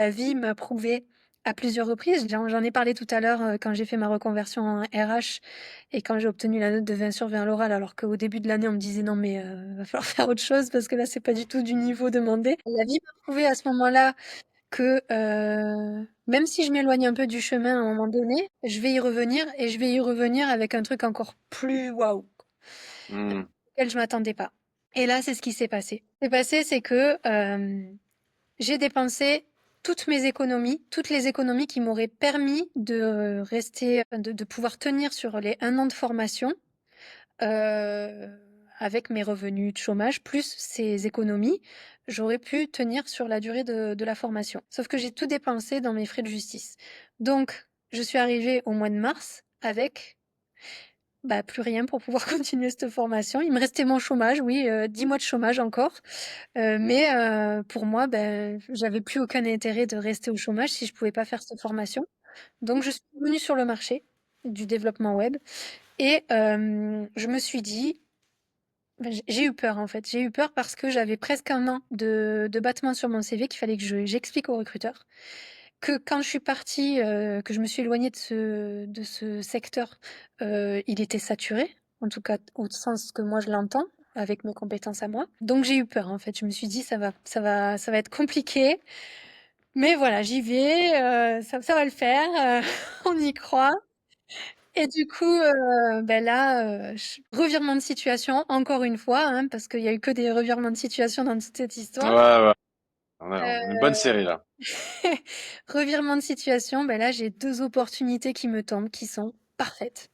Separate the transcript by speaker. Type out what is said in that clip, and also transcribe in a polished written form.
Speaker 1: La vie m'a prouvé à plusieurs reprises, j'en ai parlé tout à l'heure, quand j'ai fait ma reconversion en RH et quand j'ai obtenu la note de 20 sur 20 à l'oral, alors qu'au début de l'année, on me disait: «Non mais va falloir faire autre chose parce que là, c'est pas du tout du niveau demandé». La vie m'a prouvé à ce moment-là que, même si je m'éloigne un peu du chemin à un moment donné, je vais y revenir et je vais y revenir avec un truc encore plus waouh,
Speaker 2: Mmh.
Speaker 1: auquel je m'attendais pas. Et là, c'est ce qui s'est passé. Ce qui s'est passé, c'est que, j'ai dépensé toutes les économies qui m'auraient permis de rester, de pouvoir tenir sur les 1 an de formation, heu, avec mes revenus de chômage plus ces économies, j'aurais pu tenir sur la durée de la formation. Sauf que j'ai tout dépensé dans mes frais de justice. Donc je suis arrivée au mois de mars avec, bah, plus rien pour pouvoir continuer cette formation. Il me restait mon chômage, oui, 10 mois de chômage encore. Mais pour moi, j'avais plus aucun intérêt de rester au chômage si je pouvais pas faire cette formation. Donc je suis revenue sur le marché du développement web et je me suis dit j'ai eu peur en fait. J'ai eu peur parce que j'avais presque 1 an de battement sur mon CV qu'il fallait que j'explique aux recruteurs. Que quand je suis partie, que je me suis éloignée de ce secteur, il était saturé, en tout cas au sens que moi je l'entends, avec mes compétences à moi. Donc j'ai eu peur en fait. Je me suis dit: «Ça va être compliqué, mais voilà, j'y vais, ça va le faire, on y croit». Et du coup, là, revirement de situation encore une fois, hein, parce qu'il y a eu que des revirements de situation dans toute cette
Speaker 2: Ouais,
Speaker 1: histoire.
Speaker 2: ouais. On a une bonne
Speaker 1: Heu
Speaker 2: série là.
Speaker 1: Revirement de situation, là, j'ai 2 opportunités qui me tombent, qui sont parfaites.